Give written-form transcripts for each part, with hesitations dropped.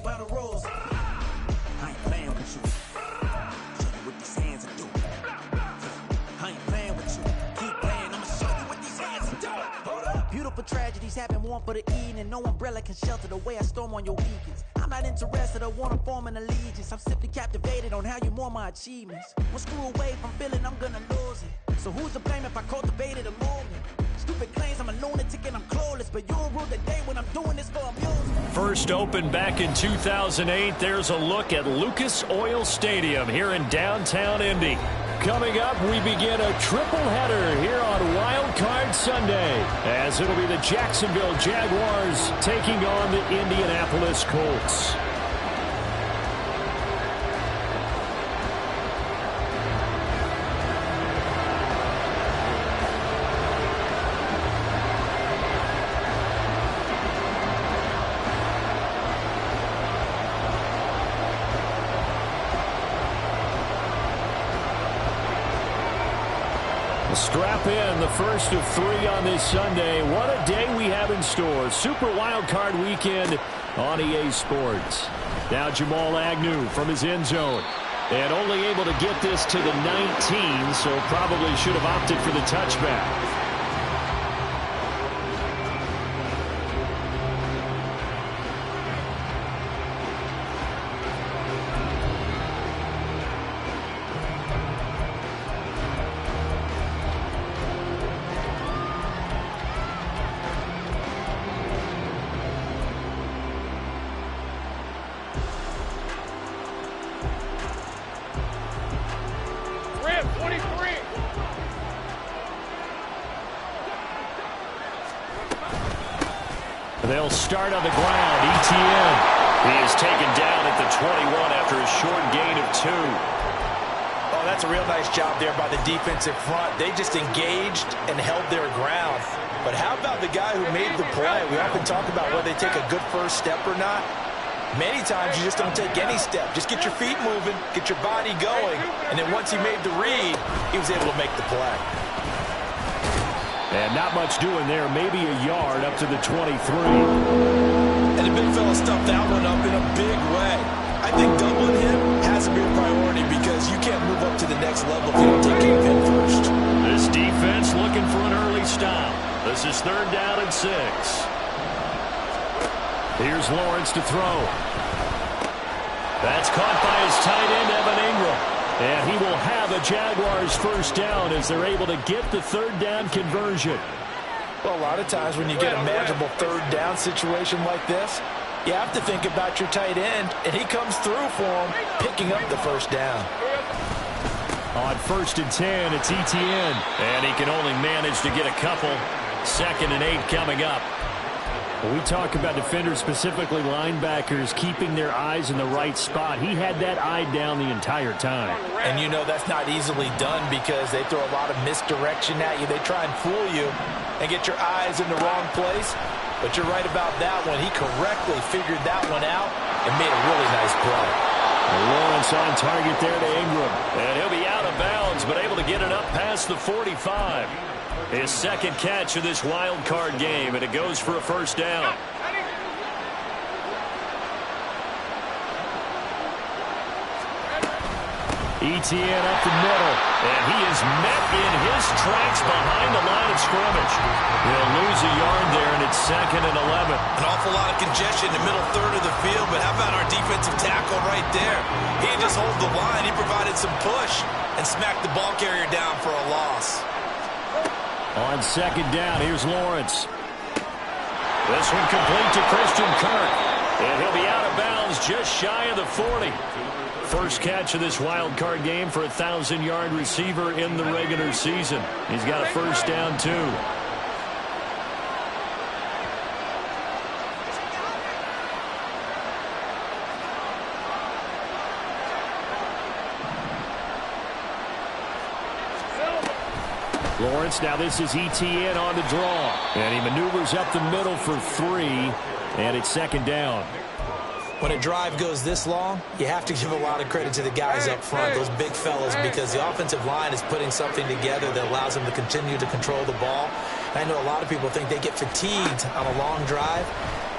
by the rules. I ain't playing with you. Show you what these hands are doing. I ain't playing with you. Keep playing, I'ma show you what these hands are doing. Hold up. Beautiful tragedies happen, one for the evening. No umbrella can shelter the way I storm on your weekends. I'm not interested, I wanna form an allegiance. I'm simply captivated on how you more my achievements. One screw away from feeling I'm gonna lose it. So who's to blame if I cultivated a movement? Stupid claims I'm a lunatic and I'm clueless, but you'll rule the day when I'm doing this for amusement. First opened back in 2008. There's a look at Lucas Oil Stadium here in downtown Indy. Coming up, we begin a triple header here on Wild Card Sunday, as it'll be the Jacksonville Jaguars taking on the Indianapolis Colts. Strap in, the first of 3 on this Sunday. What a day we have in store. Super Wild Card Weekend on EA Sports. Now Jamal Agnew from his end zone. And only able to get this to the 19, so probably should have opted for the touchback. They'll start on the ground. ETN. He is taken down at the 21 after a short gain of 2. Oh, that's a real nice job there by the defensive front. They just engaged and held their ground. But how about the guy who made the play? We often talk about whether they take a good first step or not. Many times you just don't take any step. Just get your feet moving, get your body going, and then once he made the read, he was able to make the play. And not much doing there, maybe a yard up to the 23. And the big fella stuffed that one up in a big way. I think doubling him has to be a priority because you can't move up to the next level if you don't take care of him first. This defense looking for an early stop. This is 3rd down and 6. Here's Lawrence to throw. That's caught by his tight end, Evan Ingram. And he will have a Jaguars first down as they're able to get the 3rd down conversion. Well, a lot of times when you get a manageable 3rd down situation like this, you have to think about your tight end, and he comes through for him, picking up the first down. On 1st and 10, it's ETN. And he can only manage to get a couple. 2nd and 8 coming up. We talk about defenders, specifically linebackers, keeping their eyes in the right spot. He had that eye down the entire time. And you know that's not easily done because they throw a lot of misdirection at you. They try and fool you and get your eyes in the wrong place. But you're right about that one. He correctly figured that one out and made a really nice play. Lawrence on target there to Ingram. And he'll be out of bounds, but able to get it up past the 45. His 2nd catch of this wild card game, and it goes for a first down. ETN up the middle, and he is met in his tracks behind the line of scrimmage. He'll lose a yard there, and it's 2nd and 11. An awful lot of congestion in the middle 3rd of the field, but how about our defensive tackle right there? He didn't just hold the line, he provided some push and smacked the ball carrier down for a loss. On 2nd down, here's Lawrence. This one complete to Christian Kirk. And he'll be out of bounds just shy of the 40. First catch of this wild card game for a 1,000-yard receiver in the regular season. He's got a first down, too. Lawrence, now this is ETN on the draw. And he maneuvers up the middle for 3, and it's 2nd down. When a drive goes this long, you have to give a lot of credit to the guys up front, those big fellas, because the offensive line is putting something together that allows them to continue to control the ball. I know a lot of people think they get fatigued on a long drive.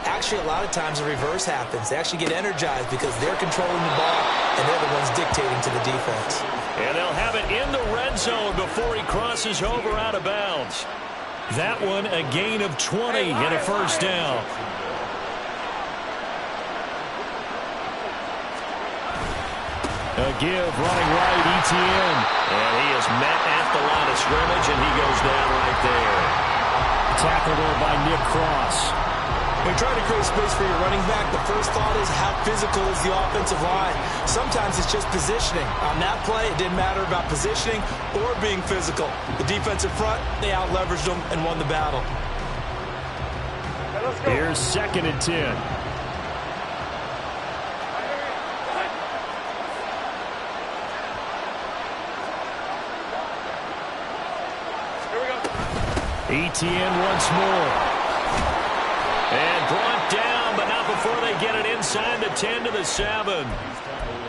Actually, a lot of times the reverse happens. They actually get energized because they're controlling the ball and they're the ones dictating to the defense. And they'll have it in the red zone before he crosses over out of bounds. That one a gain of 20 and a first down. A give, running right, ETN. And he is met at the line of scrimmage, and he goes down right there. Tackled there by Nick Cross. When you're trying to create space for your running back, the first thought is how physical is the offensive line. Sometimes it's just positioning. On that play, it didn't matter about positioning or being physical. The defensive front, they out-leveraged them and won the battle. Here's 2nd and 10. ETN once more. And brought down, but not before they get it inside the 10 to the 7.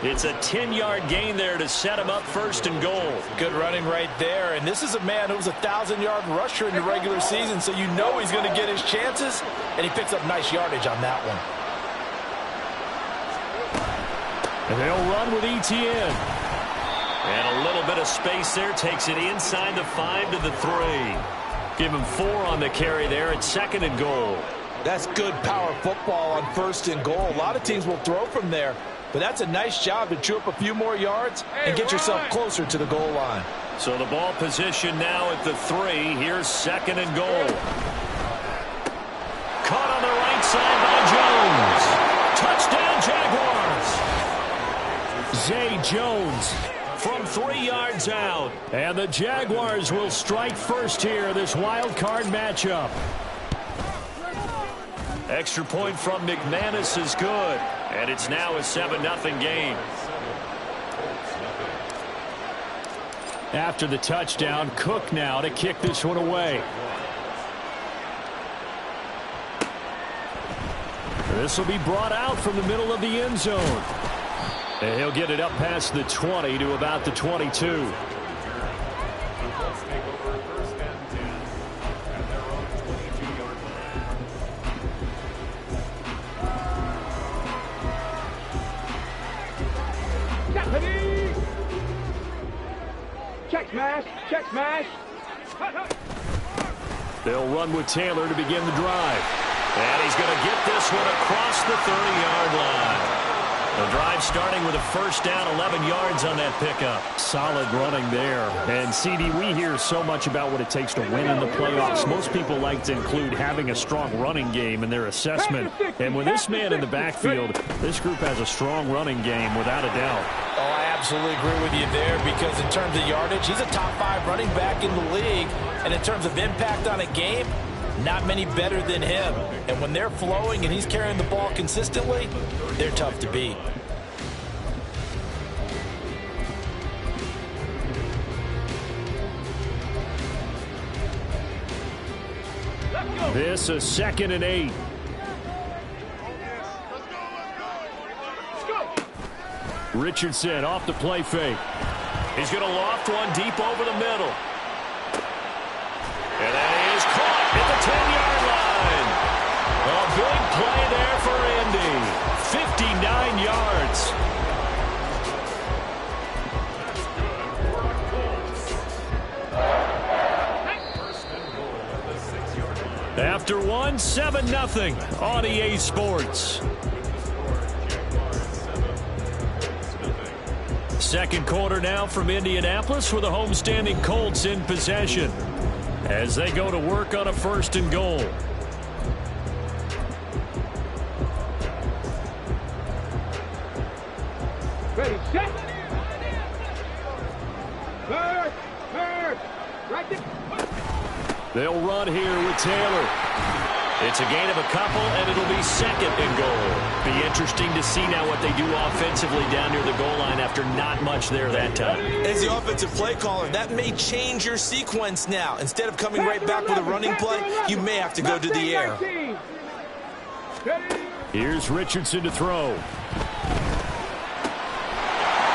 It's a 10-yard gain there to set him up 1st and goal. Good running right there. And this is a man who was a 1,000-yard rusher in the regular season, so you know he's going to get his chances, and he picks up nice yardage on that one. And they'll run with ETN. And a little bit of space there takes it inside the 5 to the 3. Give him 4 on the carry there at 2nd and goal. That's good power football on 1st and goal. A lot of teams will throw from there, but that's a nice job to chew up a few more yards and get yourself closer to the goal line. So the ball position now at the 3. Here's 2nd and goal. Caught on the right side by Jones. Touchdown, Jaguars. Zay Jones from 3 yards out. And the Jaguars will strike first here, this wild card matchup. Extra point from McManus is good. And it's now a 7-0 game. After the touchdown, Cook now to kick this one away. This will be brought out from the middle of the end zone. And he'll get it up past the 20 to about the 22. Check smash, check smash. They'll run with Taylor to begin the drive. And he's going to get this one across the 30-yard line. The drive starting with a first down, 11 yards on that pickup. Solid running there. And, CD, we hear so much about what it takes to win in the playoffs. Most people like to include having a strong running game in their assessment. And with this man in the backfield, this group has a strong running game without a doubt. Oh, I absolutely agree with you there because in terms of yardage, he's a top 5 running back in the league. And in terms of impact on a game, not many better than him. And when they're flowing and he's carrying the ball consistently, they're tough to beat. This is 2nd and 8. Richardson off the play fake. He's going to loft one deep over the middle. And that is caught at the 10-yard line. A big play there for Indy. 59 yards. After one, 7-0 on EA Sports. Second quarter now from Indianapolis with the homestanding Colts in possession as they go to work on a 1st and goal. Ready, set. Bird, right there. They'll run here with Taylor. It's a gain of a couple, and it'll be 2nd and goal. Be interesting to see now what they do offensively down near the goal line after not much there that time. As the offensive play caller, that may change your sequence now. Instead of coming right back with a running play, you may have to go to the air. Here's Richardson to throw.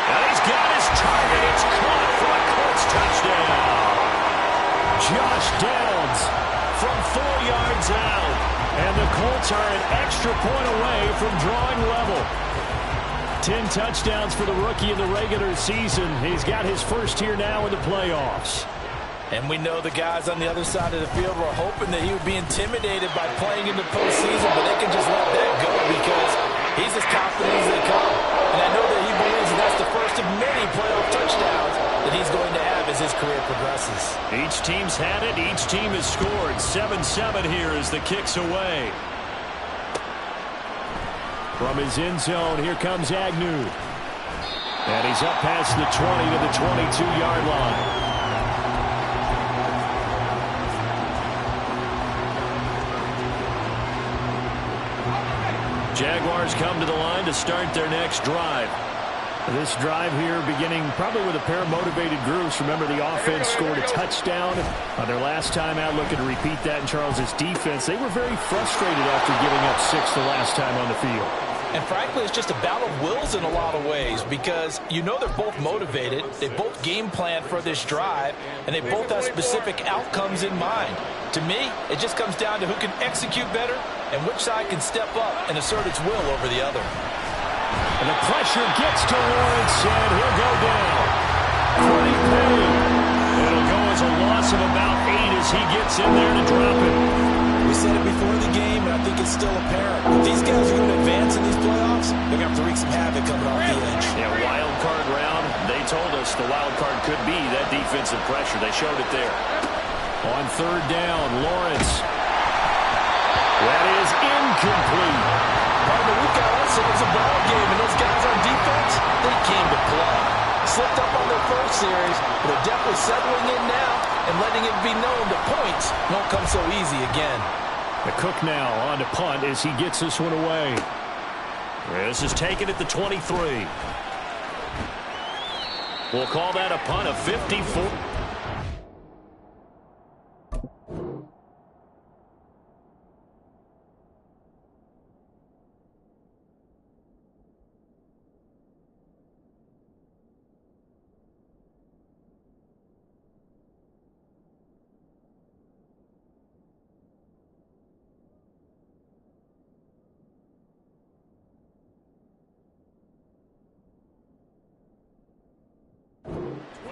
And he's got his target. It's caught for a Colts touchdown. Josh Downs from 4 yards out. And the Colts are an extra point away from drawing level. 10 touchdowns for the rookie in the regular season. He's got his first here now in the playoffs. And we know the guys on the other side of the field were hoping that he would be intimidated by playing in the postseason, but they can just let that go because he's as confident as they come. And I know that he believes that that's the first of many playoff touchdowns that he's going to have as his career progresses. Each team's had it. Each team has scored. 7-7 here as the kick's away. From his end zone, here comes Agnew. And he's up past the 20 to the 22-yard line. Jaguars come to the line to start their next drive. This drive here beginning probably with a pair of motivated groups. Remember, the offense scored a touchdown on their last time out, looking to repeat that in Charles's defense. They were very frustrated after giving up 6 the last time on the field. And frankly, it's just a battle of wills in a lot of ways because you know they're both motivated. They both game plan for this drive, and they both have specific outcomes in mind. To me, it just comes down to who can execute better and which side can step up and assert its will over the other. And the pressure gets to Lawrence, and he'll go down. Pretty paid. It'll go as a loss of about 8 as he gets in there to drop it. We said it before the game, and I think it's still apparent. If these guys are going to advance in these playoffs, they're going to have to wreak some havoc coming off the edge. Yeah, wild card round. They told us the wild card could be that defensive pressure. They showed it there. On third down, Lawrence. That is incomplete. Partner, we've got ourselves a ball game, and those guys on defense, they came to play. Slipped up on their first series, but they're definitely settling in now and letting it be known that points won't come so easy again. The Cook now on to punt as he gets this one away. This is taken at the 23. We'll call that a punt of 54.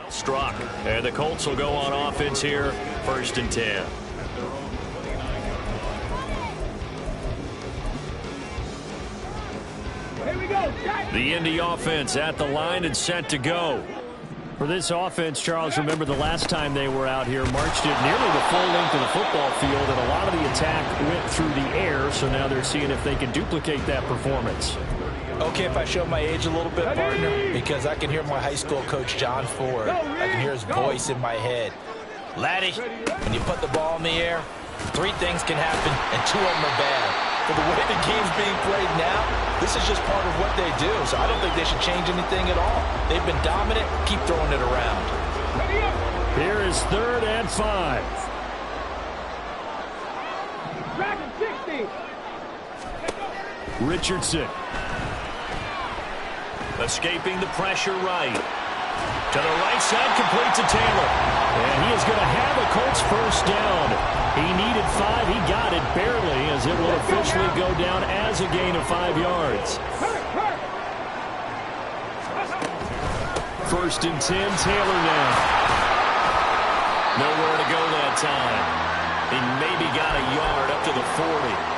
Struck. And the Colts will go on offense here. 1st and 10. Here we go. The Indy offense at the line and set to go. For this offense, Charles, remember the last time they were out here, marched it nearly the full length of the football field, and a lot of the attack went through the air, so now they're seeing if they can duplicate that performance. Okay, if I show my age a little bit, partner, because I can hear my high school coach, John Ford. I can hear his voice in my head. Laddie, when you put the ball in the air, 3 things can happen, and 2 of them are bad. But the way the game's being played now, this is just part of what they do, so I don't think they should change anything at all. They've been dominant. Keep throwing it around. Here is 3rd and 5. Dragon 60. Richardson. Escaping the pressure right. To the right side, complete to Taylor. And he is going to have a Colts first down. He needed 5. He got it barely, as it will officially go down as a gain of 5 yards. 1st and 10, Taylor now. Nowhere to go that time. He maybe got a yard up to the 40.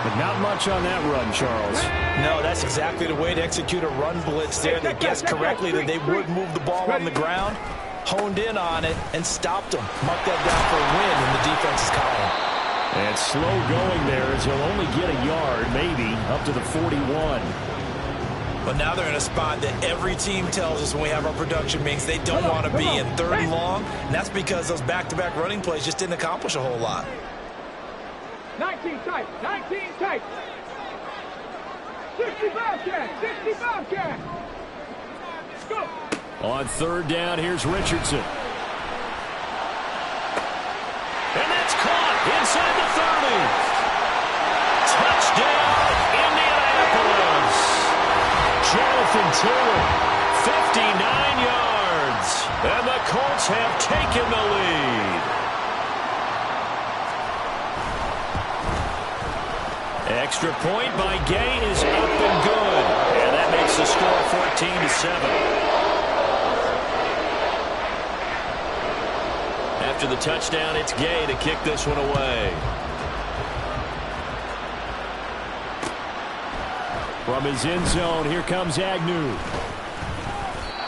But not much on that run, Charles. No, that's exactly the way to execute a run blitz there. They guessed correctly that they would move the ball on the ground, honed in on it, and stopped them. Mark that down for a win in the defense's column. And slow going there as he'll only get a yard, maybe, up to the 41. But now they're in a spot that every team tells us when we have our production meetings they don't want to be in 3rd and long, and that's because those back-to-back running plays just didn't accomplish a whole lot. 19 tight. 19 tight. 60 Bobcat. 60 Bobcat. Go. On 3rd down, here's Richardson. And that's caught inside the 30. Touchdown, Indianapolis. Jonathan Taylor, 59 yards. And the Colts have taken the lead. Extra point by Gay is up and good. And that makes the score 14-7. After the touchdown, it's Gay to kick this one away. From his end zone, here comes Agnew.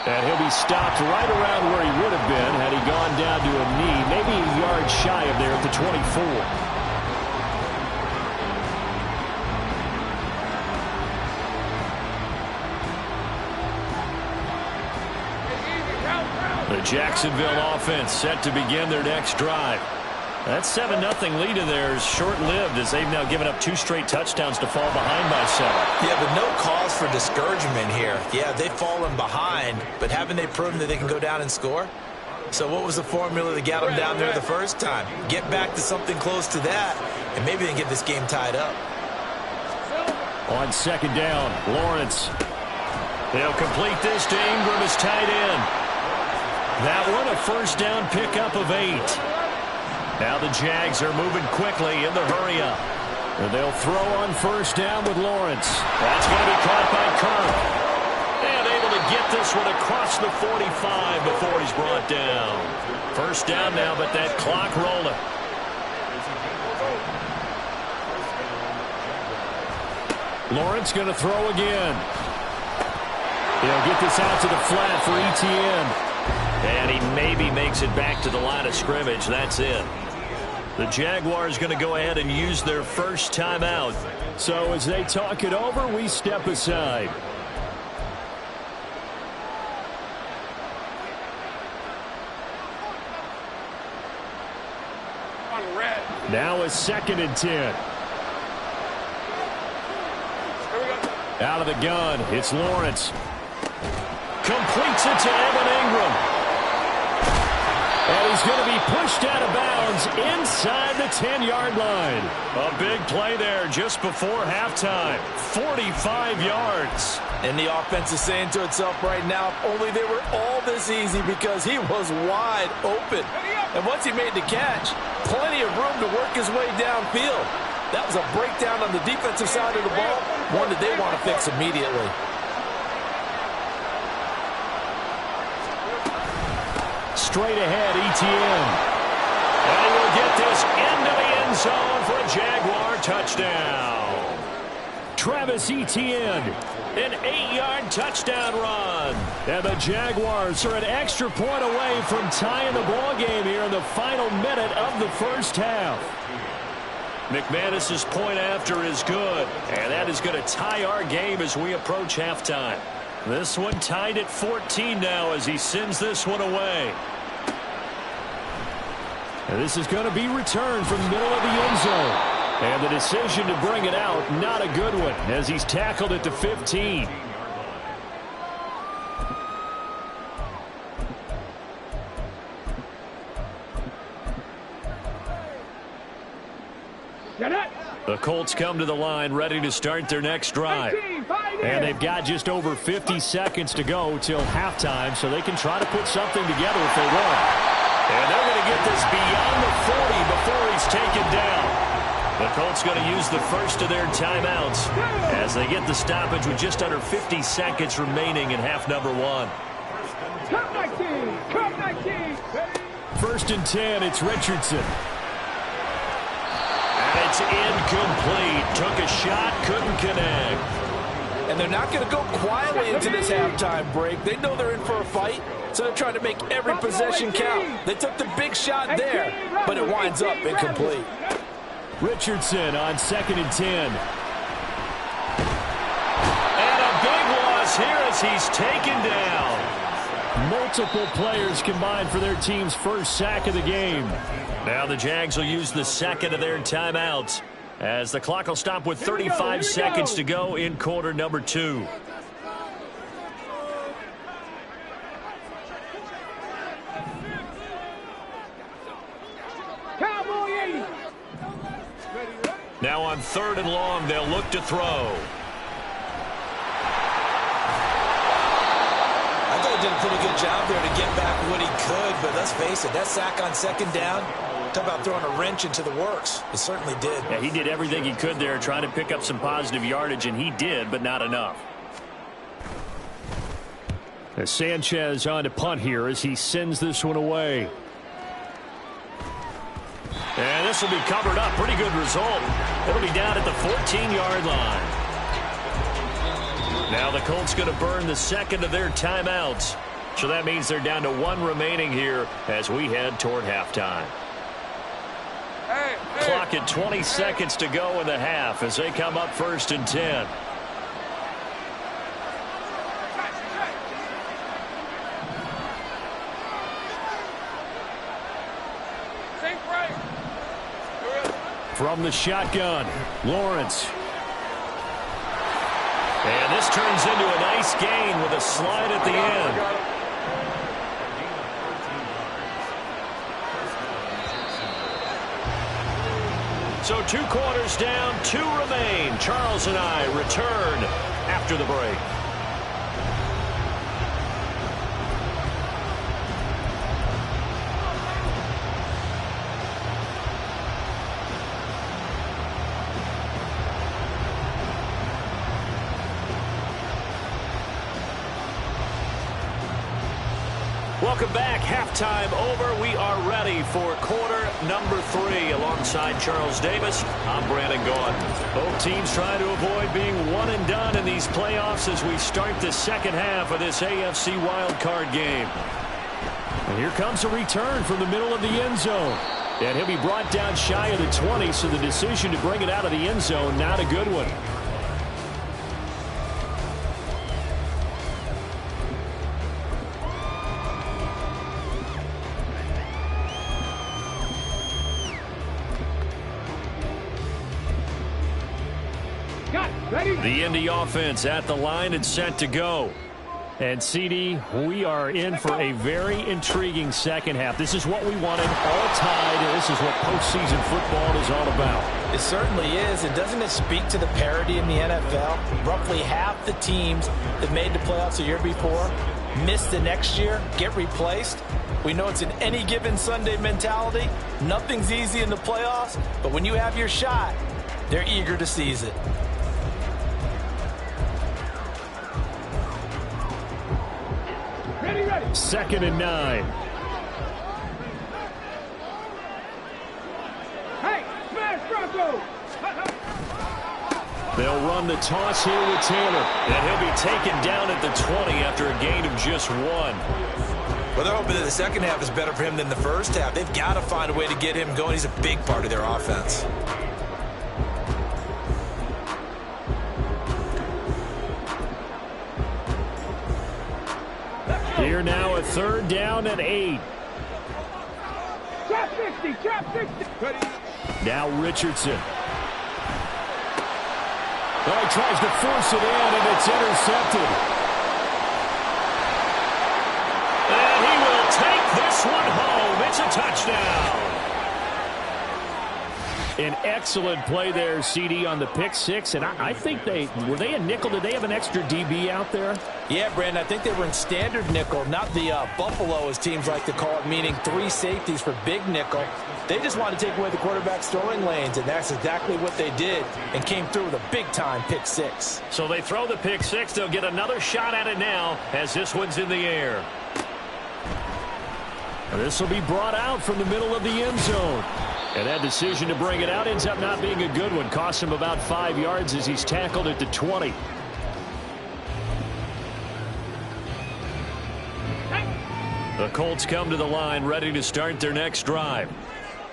And he'll be stopped right around where he would have been had he gone down to a knee, maybe a yard shy of there at the 24. The Jacksonville offense set to begin their next drive. That 7-0 lead in there is short-lived as they've now given up 2 straight touchdowns to fall behind by 7. Yeah, but no cause for discouragement here. Yeah, they've fallen behind, but haven't they proven that they can go down and score? So what was the formula that got them down there the first time? Get back to something close to that, and maybe they can get this game tied up. On second down, Lawrence. They'll complete this to Ingram as tight end. That one a first down pickup of 8. Now the Jags are moving quickly in the hurry-up. And they'll throw on first down with Lawrence. That's going to be caught by Kirk. And able to get this one across the 45 before he's brought down. First down now, but that clock rolling. Lawrence going to throw again. He'll get this out to the flat for Etienne. And he maybe makes it back to the line of scrimmage. That's it. The Jaguars going to go ahead and use their first timeout. So as they talk it over, we step aside. Now a 2nd and 10. Out of the gun, it's Lawrence. Completes it to Evan Ingram. And he's going to be pushed out of bounds inside the 10-yard line. A big play there just before halftime. 45 yards. And the offense is saying to itself right now, if only they were all this easy, because he was wide open. And once he made the catch, plenty of room to work his way downfield. That was a breakdown on the defensive side of the ball, one that they want to fix immediately. Straight ahead, Etienne. And he will get this into the end zone for a Jaguar touchdown. Travis Etienne, an 8-yard touchdown run. And the Jaguars are an extra point away from tying the ball game here in the final minute of the first half. McManus's point after is good, and that is going to tie our game as we approach halftime. This one tied at 14 now as he sends this one away. And this is going to be returned from the middle of the end zone. And the decision to bring it out, not a good one, as he's tackled at the 15. The Colts come to the line ready to start their next drive. And they've got just over 50 seconds to go till halftime, so they can try to put something together if they want. And they're going to get this beyond the 40 before he's taken down. The Colts going to use the first of their timeouts as they get the stoppage with just under 50 seconds remaining in half number 1. Come 19! Come 19! 1st and 10, it's Richardson. And it's incomplete. Took a shot, couldn't connect. And they're not going to go quietly into this halftime break. They know they're in for a fight, so they're trying to make every possession count. They took the big shot there, but it winds up incomplete. Richardson on 2nd and 10. And a big loss here as he's taken down. Multiple players combined for their team's first sack of the game. Now the Jags will use the second of their timeouts as the clock will stop with 35 seconds to go in quarter number 2. Now on 3rd and long, they'll look to throw. I thought he did a pretty good job there to get back what he could, but let's face it, that sack on 2nd down, Talk about throwing a wrench into the works. It certainly did. Yeah, he did everything he could there, trying to pick up some positive yardage, and he did, but not enough. As Sanchez on to punt here as he sends this one away. And this will be covered up. Pretty good result. It'll be down at the 14-yard line. Now the Colts going to burn the second of their timeouts. So that means they're down to one remaining here as we head toward halftime. Clock at 20 seconds to go in the half as they come up 1st and 10. From the shotgun, Lawrence. And this turns into a nice gain with a slide at the end. So 2 quarters down, 2 remain. Charles and I return after the break. Welcome back. Halftime over. We are ready for quarter number 3. Alongside Charles Davis, I'm Brandon Gaudin. Both teams trying to avoid being one and done in these playoffs as we start the second half of this AFC wildcard game. And here comes a return from the middle of the end zone. And he'll be brought down shy of the 20, so the decision to bring it out of the end zone, not a good one. The Indy offense at the line and set to go. And CD, we are in for a very intriguing second half. This is what we wanted, all tied, and this is what postseason football is all about. It certainly is. And doesn't it speak to the parity in the NFL? Roughly half the teams that made the playoffs the year before miss the next year, get replaced. We know it's an any given Sunday mentality. Nothing's easy in the playoffs, but when you have your shot, they're eager to seize it. Second and 9. Hey, smash Bronco! They'll run the toss here with Taylor. And he'll be taken down at the 20 after a gain of just 1. Well, they're hoping that the second half is better for him than the first half. They've got to find a way to get him going. He's a big part of their offense. Here now a 3rd down and 8. Trap 60, trap 60. Ready? Now Richardson. Oh, he tries to force it in, and it's intercepted. And he will take this one home. It's a touchdown. An excellent play there, CD, on the pick 6. And I think were they a nickel? Did they have an extra DB out there? Yeah, Brandon, I think they were in standard nickel, not the Buffalo, as teams like to call it, meaning 3 safeties for big nickel. They just wanted to take away the quarterback's throwing lanes, and that's exactly what they did, and came through with a big-time pick 6. So they throw the pick 6. They'll get another shot at it now as this one's in the air. This will be brought out from the middle of the end zone. And that decision to bring it out ends up not being a good one. Costs him about 5 yards as he's tackled at the 20. The Colts come to the line ready to start their next drive.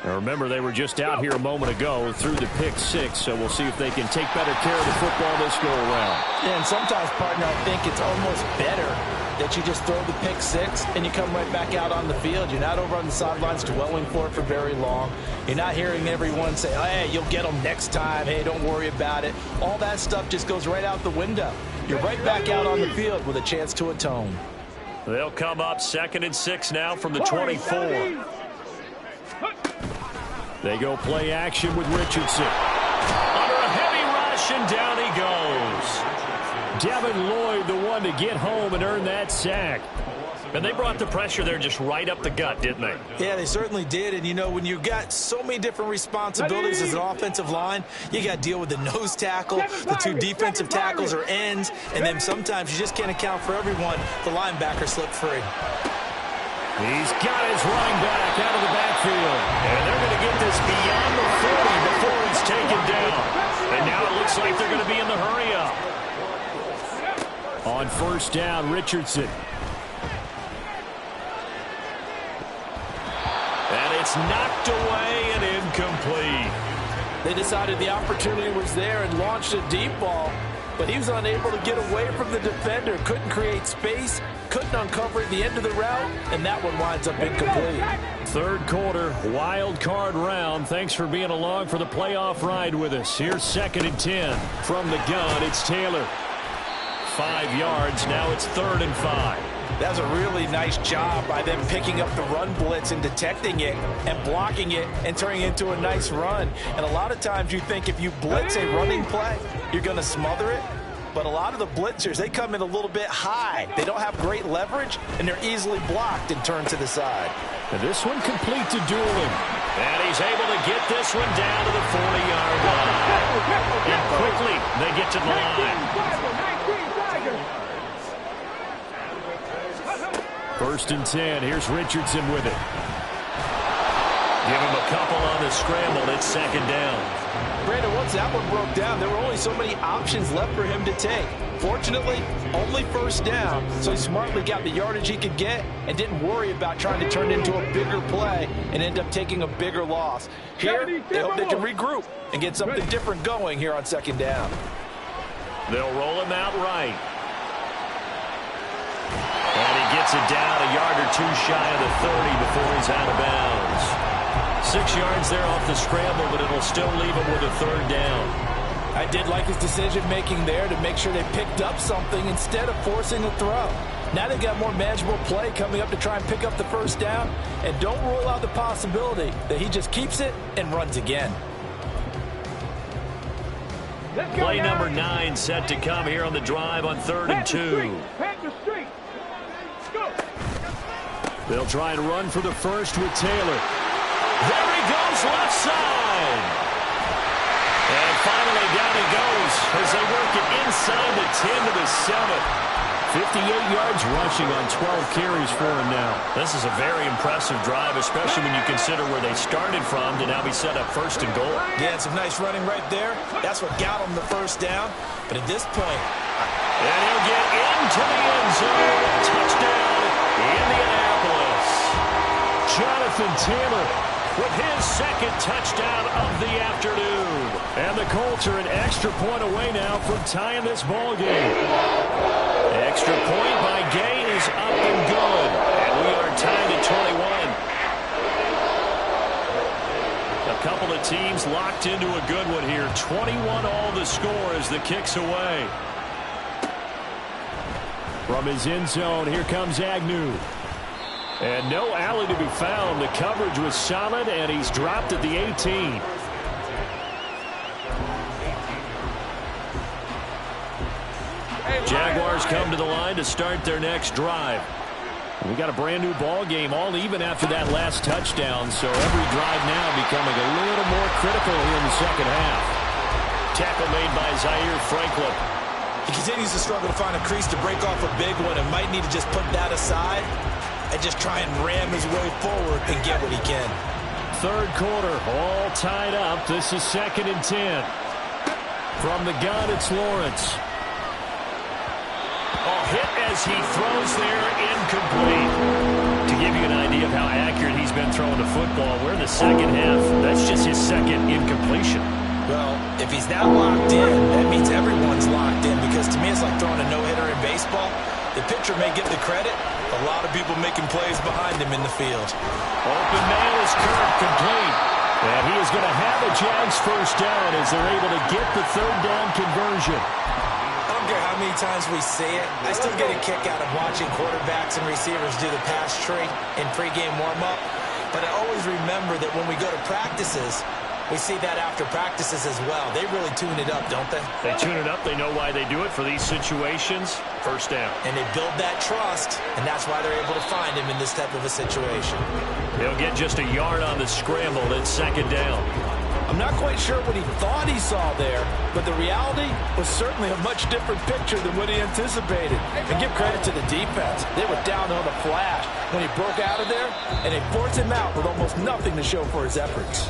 Now remember, they were just out here a moment ago through the pick 6, so we'll see if they can take better care of the football this go around. Yeah, and sometimes, partner, I think it's almost better that you just throw the pick 6 and you come right back out on the field. You're not over on the sidelines dwelling for it for very long. You're not hearing everyone say, oh, hey, you'll get them next time. Hey, don't worry about it. All that stuff just goes right out the window. You're right back out on the field with a chance to atone. They'll come up 2nd and 6 now from the 24. They go play action with Richardson. Under a heavy rush, and down he goes. Devin Lloyd, the one to get home and earn that sack. And they brought the pressure there just right up the gut, didn't they? Yeah, they certainly did. And, you know, when you've got so many different responsibilities as an offensive line, you got to deal with the nose tackle, the two defensive tackles or ends, and then sometimes you just can't account for everyone. The linebacker slipped free. He's got his running back out of the backfield. And they're going to get this beyond the 40 before he's taken down. And now it looks like they're going to be in the hurry-up. On first down, Richardson. And it's knocked away and incomplete. They decided the opportunity was there and launched a deep ball, but he was unable to get away from the defender, couldn't create space, couldn't uncover the end of the route, and that one winds up incomplete. Third quarter, wild card round. Thanks for being along for the playoff ride with us. Here's 2nd and 10. From the gun, it's Taylor. 5 yards, now it's 3rd and 5. That was a really nice job by them picking up the run blitz and detecting it and blocking it and turning it into a nice run. And a lot of times you think if you blitz a running play, you're going to smother it. But a lot of the blitzers, they come in a little bit high. They don't have great leverage, and they're easily blocked and turned to the side. And this one complete to Dooling. And he's able to get this one down to the 40-yard line. And quickly, they get to the line. 1st and 10. Here's Richardson with it. Give him a couple on the scramble. It's 2nd down. Brandon, once that one broke down, there were only so many options left for him to take. Fortunately, only 1st down, so he smartly got the yardage he could get and didn't worry about trying to turn it into a bigger play and end up taking a bigger loss. Here, they hope they can regroup and get something different going here on 2nd down. They'll roll him out right. And he gets it down a yard or two shy of the 30 before he's out of bounds. 6 yards there off the scramble, but it'll still leave him with a 3rd down. I did like his decision-making there to make sure they picked up something instead of forcing a throw. Now they've got more manageable play coming up to try and pick up the 1st down, and don't rule out the possibility that he just keeps it and runs again. Play number 9 set to come here on the drive on 3rd and 2. They'll try and run for the first with Taylor. There he goes, left side. And finally down he goes as they work it inside the 10 to the 7. 58 yards rushing on 12 carries for him now. This is a very impressive drive, especially when you consider where they started from to now be set up 1st and goal. Yeah, some nice running right there. That's what got him the 1st down. But at this point... And he'll get into the end zone. Touchdown, Indianapolis. Jonathan Taylor with his 2nd touchdown of the afternoon. And the Colts are an extra point away now from tying this ball game. Extra point by Gay is up and good. And we are tied at 21. A couple of teams locked into a good one here. 21 all the score as the kick's away. From his end zone, here comes Agnew. And no alley to be found. The coverage was solid, and he's dropped at the 18. Jaguars come to the line to start their next drive. We got a brand new ball game, all even after that last touchdown, so every drive now becoming a little more critical here in the 2nd half. Tackle made by Zaire Franklin. He continues to struggle to find a crease to break off a big one and might need to just put that aside and just try and ram his way forward and get what he can. 3rd quarter, all tied up. This is 2nd and 10. From the gun, it's Lawrence. Hit as he throws there, incomplete. To give you an idea of how accurate he's been throwing the football, we're in the 2nd half. That's just his 2nd incompletion. Well, if he's that locked in, that means everyone's locked in, because to me it's like throwing a no-hitter in baseball. The pitcher may get the credit, a lot of people making plays behind him in the field. Open man is Kirk, complete. And he is going to have a Jags 1st down as they're able to get the 3rd down conversion. I don't care how many times we see it, I still get a kick out of watching quarterbacks and receivers do the pass tree in pregame warm-up. But I always remember that when we go to practices, We see that after practices as well. They really tune it up, don't they? They tune it up. They know why they do it for these situations. First down. And they build that trust, and that's why they're able to find him in this type of a situation. They'll get just a yard on the scramble. Then second down. I'm not quite sure what he thought he saw there, but the reality was certainly a much different picture than what he anticipated. And give credit to the defense. They were down on the flash when he broke out of there, and they forced him out with almost nothing to show for his efforts.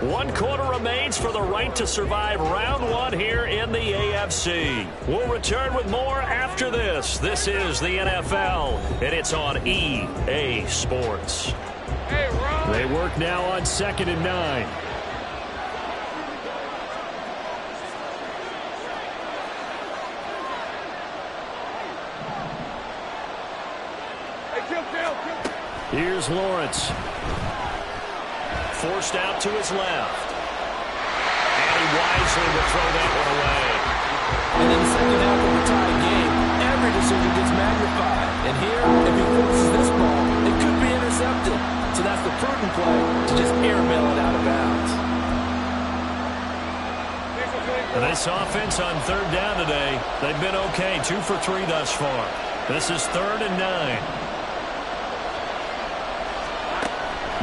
1 quarter remains for the right to survive round 1 here in the AFC. We'll return with more after this. This is the NFL, and it's on EA Sports. They work now on 2nd and 9. Here's Lawrence. Forced out to his left. And he wisely will throw that one away. And in the second half of the tie game, every decision gets magnified. And here, if he forces this ball, it could be intercepted. So that's the prudent play to just airmail it out of bounds. And this offense on 3rd down today, they've been okay. 2 for 3 thus far. This is 3rd and 9.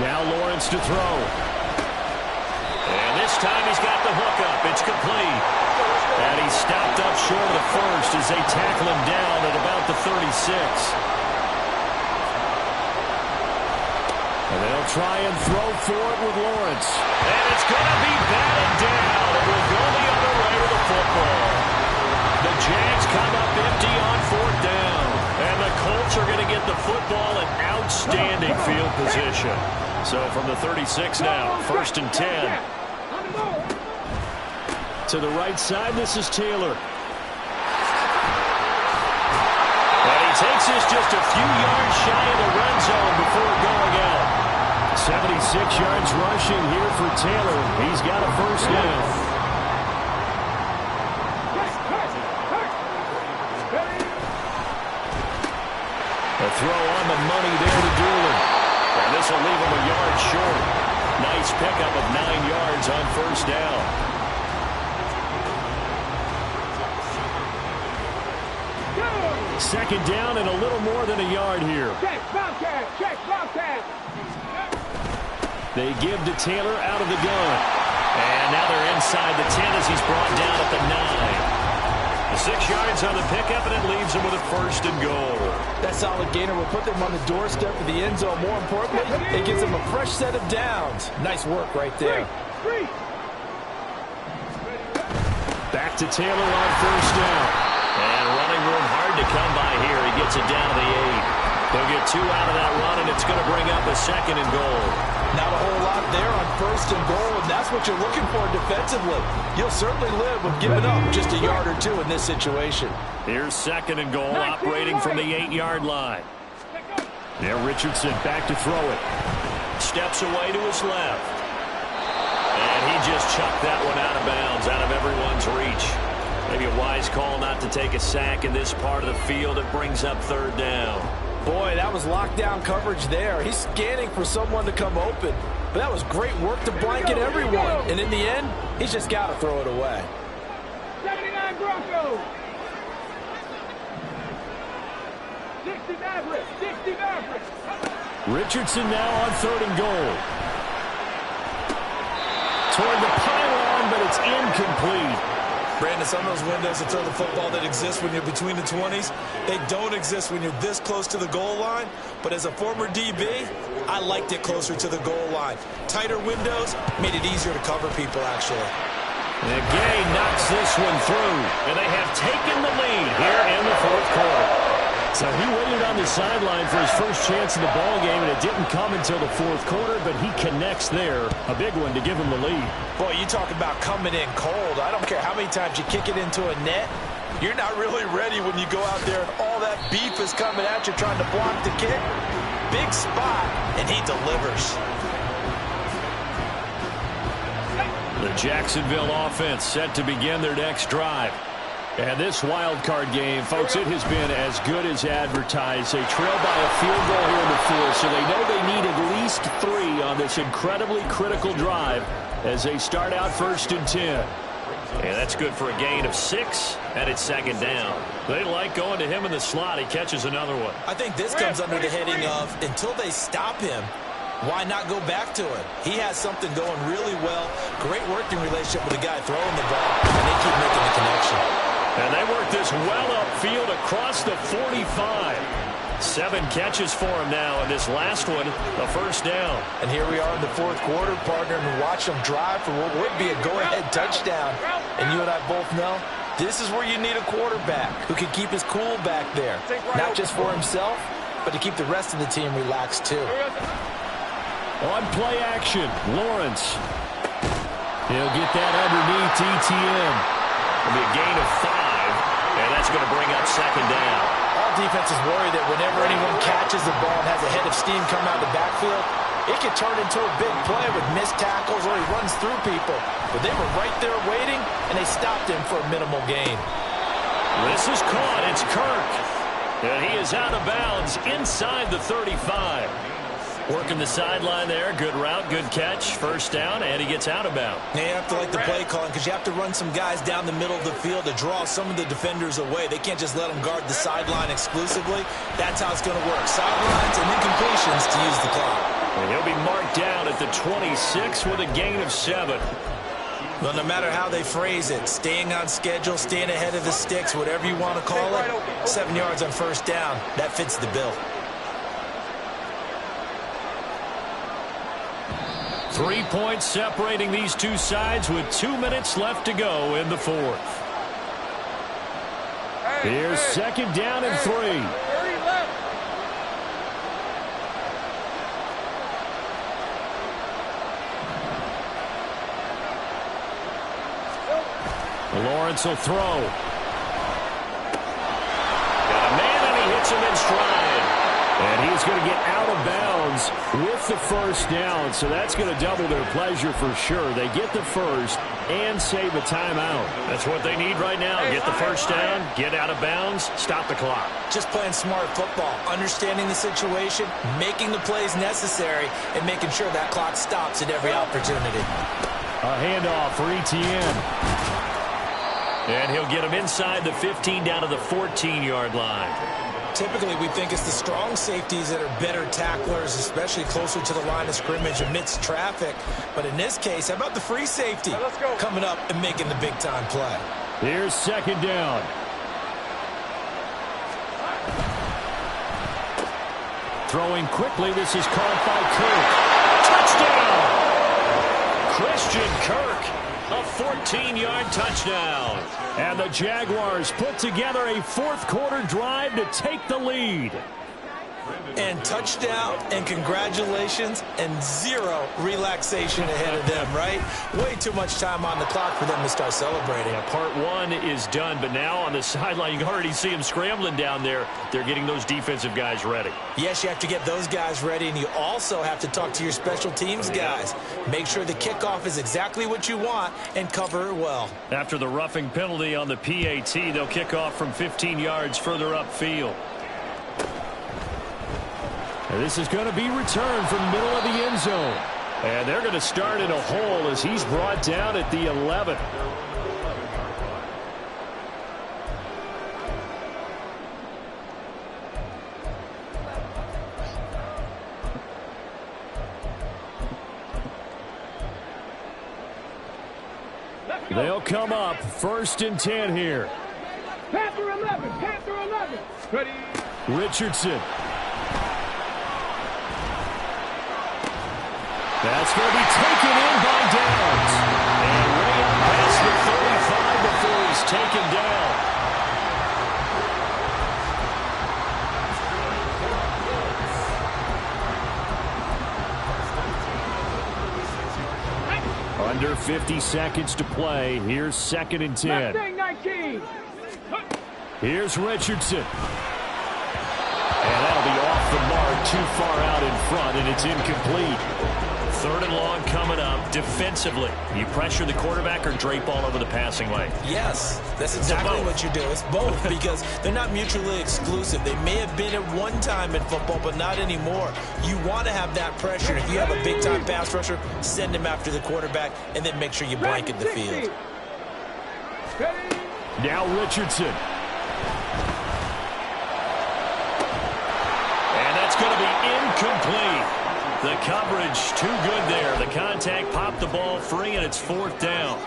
Now Lawrence to throw. And this time he's got the hook up. It's complete. And he's stopped up short of the first as they tackle him down at about the 36. And they'll try and throw for it with Lawrence. And it's going to be batted down. It will go the other way with the football. The Jags come up empty on 4th down. And the Colts are going to get the football in outstanding field position. So from the 36 now, 1st and 10. To the right side, this is Taylor. And he takes this just a few yards shy of the red zone before going out. 76 yards rushing here for Taylor. He's got a 1st down. A throw on the money there to Doolin. And this will leave him a yard short. Nice pickup of 9 yards on 1st down. Second down and a little more than a yard here. Check, Bobcat, check, Bobcat. They give to Taylor out of the gun. And now they're inside the 10 as he's brought down at the 9. 6 yards on the pickup, and it leaves him with a 1st and goal. That solid gainer will put them on the doorstep of the end zone. More importantly, it gives them a fresh set of downs. Nice work right there. Back to Taylor on 1st down. And running room hard to come by here. He gets it down to the 8. They'll get 2 out of that run, and it's going to bring up a 2nd and goal. Not a whole lot there on 1st and goal, and that's what you're looking for defensively. You'll certainly live with giving up just a yard or 2 in this situation. Here's 2nd and goal, operating from the 8-yard line. Now Richardson back to throw it. Steps away to his left. And he just chucked that one out of bounds, out of everyone's reach. Maybe a wise call not to take a sack in this part of the field. It brings up 3rd down. Boy, that was lockdown coverage there. He's scanning for someone to come open. But that was great work to blanket everyone. And in the end, he's just got to throw it away. 79 Broncos. 60 Mavericks. 60 Mavericks. Richardson now on 3rd and goal. Toward the pylon, but it's incomplete. Brandon, some of those windows to throw the football that exist when you're between the 20s, they don't exist when you're this close to the goal line. But as a former DB, I liked it closer to the goal line. Tighter windows made it easier to cover people, actually. And Gay knocks this one through, and they have taken the lead here in the 4th quarter. So he waited on the sideline for his first chance in the ball game, and it didn't come until the 4th quarter, but he connects there. A big one to give him the lead. Boy, you talk about coming in cold. I don't care how many times you kick it into a net. You're not really ready when you go out there and all that beef is coming at you trying to block the kick. Big spot, and he delivers. The Jacksonville offense set to begin their next drive. And this wild card game, folks, it has been as good as advertised. They trail by a field goal here in the fourth, so they know they need at least 3 on this incredibly critical drive as they start out 1st and 10. And that's good for a gain of 6, and it's 2nd down. They like going to him in the slot. He catches another one. I think this comes under the heading of until they stop him, why not go back to it? He has something going really well. Great working relationship with the guy throwing the ball, and they keep making the connection. And they work this well upfield across the 45. 7 catches for him now, and this last one, a 1st down. And here we are in the 4th quarter, partner, and watch them drive for what would be a go-ahead touchdown. And you and I both know this is where you need a quarterback who can keep his cool back there. Not just for himself, but to keep the rest of the team relaxed too. On play action, Lawrence. He'll get that underneath ETN. It'll be a gain of 5, and that's going to bring up 2nd down. All defenses worry that whenever anyone catches the ball and has a head of steam come out of the backfield, it can turn into a big play with missed tackles or he runs through people. But they were right there waiting, and they stopped him for a minimal gain. This is caught. It's Kirk. And he is out of bounds inside the 35. Working the sideline there. Good route, good catch. 1st down, and he gets out of bounds. Now you have to like the play calling because you have to run some guys down the middle of the field to draw some of the defenders away. They can't just let them guard the sideline exclusively. That's how it's going to work. Sidelines and incompletions to use the clock. And he'll be marked down at the 26 with a gain of 7. Well, no matter how they phrase it, staying on schedule, staying ahead of the sticks, whatever you want to call it, 7 yards on 1st down, that fits the bill. 3 points separating these two sides with 2 minutes left to go in the 4th. Here's 2nd down and 3. Lawrence will throw. Got a man, and he hits him in stride. And he's going to get out of bounds with the 1st down, so that's going to double their pleasure for sure. They get the 1st and save a timeout. That's what they need right now. Get the 1st down, get out of bounds, stop the clock. Just playing smart football, understanding the situation, making the plays necessary, and making sure that clock stops at every opportunity. A handoff for ETN. And he'll get him inside the 15 down to the 14-yard line. Typically, we think it's the strong safeties that are better tacklers, especially closer to the line of scrimmage amidst traffic. But in this case, how about the free safety coming up and making the big-time play? Here's 2nd down. Throwing quickly, this is caught by Kirk. Touchdown! Christian Kirk. A 14-yard touchdown. And the Jaguars put together a 4th quarter drive to take the lead. And touchdown and congratulations and 0 relaxation ahead of them, right? Way too much time on the clock for them to start celebrating. Yeah, part 1 is done, but now on the sideline, you can already see them scrambling down there. They're getting those defensive guys ready. Yes, you have to get those guys ready, and you also have to talk to your special teams guys. Make sure the kickoff is exactly what you want and cover it well. After the roughing penalty on the PAT, they'll kick off from 15 yards further upfield. This is going to be returned from the middle of the end zone. And they're going to start in a hole as he's brought down at the 11. They'll come up 1st and 10 here. Panther 11, Panther 11. Ready. Richardson. That's going to be taken in by Downs. And way up past the 35 before he's taken down. Under 50 seconds to play. Here's 2nd and 10. 19. Here's Richardson. And that'll be off the mark, too far out in front, and it's incomplete. Third and long coming up. Defensively, you pressure the quarterback or drape all over the passing lane? Yes, that's exactly what you do. It's both because they're not mutually exclusive. They may have been at one time in football, but not anymore. You want to have that pressure. If you have a big-time pass rusher, send him after the quarterback, and then make sure you blanket the field. Now Richardson. And that's going to be incomplete. The coverage too good there. The contact popped the ball free, and it's fourth down.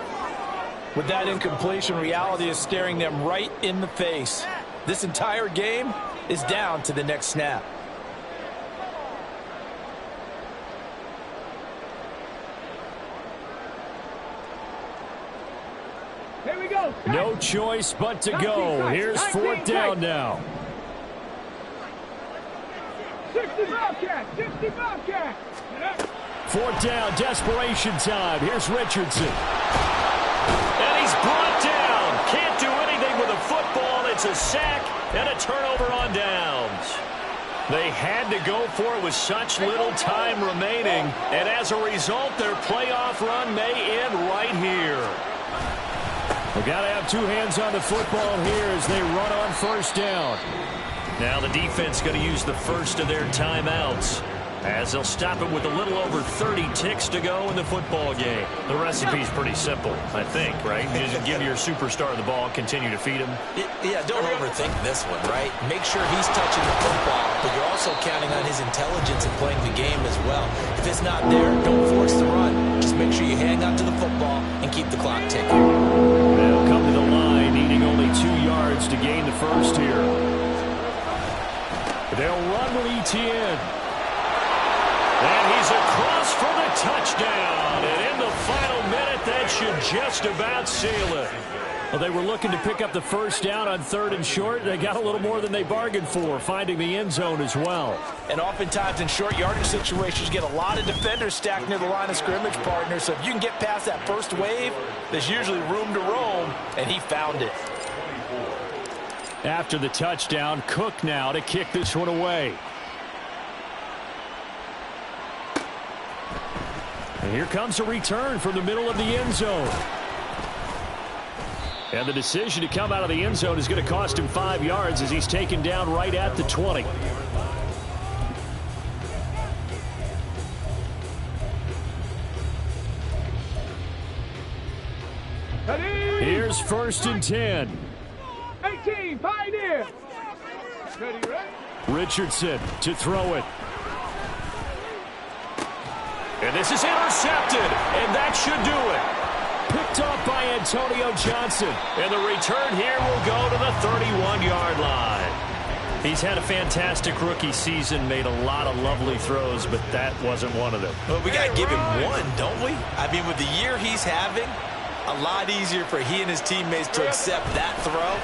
With that incompletion, reality is staring them right in the face. This entire game is down to the next snap. Here we go. No choice but to go. Here's fourth down now. 60 Bobcat. 60 Bobcat. Fourth down, desperation time. Here's Richardson. And he's brought down. Can't do anything with a football. It's a sack and a turnover on downs. They had to go for it with such little time remaining. And as a result, their playoff run may end right here. We've got to have two hands on the football here as they run on first down. Now the defense going to use the first of their timeouts as they'll stop it with a little over 30 ticks to go in the football game. The recipe's pretty simple, I think, right? You just give your superstar the ball, continue to feed him. Yeah, don't overthink this one, right? Make sure he's touching the football, but you're also counting on his intelligence in playing the game as well. If it's not there, don't force the run. Just make sure you hang on to the football and keep the clock ticking. They'll come to the line, needing only 2 yards to gain the first here. They'll run with Etienne. And he's across for the touchdown. And in the final minute, that should just about seal it. Well, they were looking to pick up the first down on third and short. They got a little more than they bargained for, finding the end zone as well. And oftentimes in short yardage situations, you get a lot of defenders stacked near the line of scrimmage, partner. So if you can get past that first wave, there's usually room to roam, and he found it. After the touchdown, Cook now to kick this one away. And here comes a return from the middle of the end zone. And the decision to come out of the end zone is going to cost him 5 yards as he's taken down right at the 20. Here's first and 10. 18, Pioneer. Ready, right? Richardson to throw it. And this is intercepted, and that should do it. Picked off by Antonio Johnson. And the return here will go to the 31-yard line. He's had a fantastic rookie season, made a lot of lovely throws, but that wasn't one of them. Well, we got to give him one, don't we? I mean, with the year he's having, a lot easier for he and his teammates to accept that throw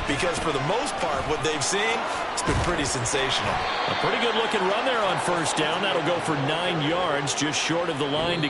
because for the most part, what they've seen, it's been pretty sensational. A pretty good looking run there on first down. That'll go for 9 yards, just short of the line to get.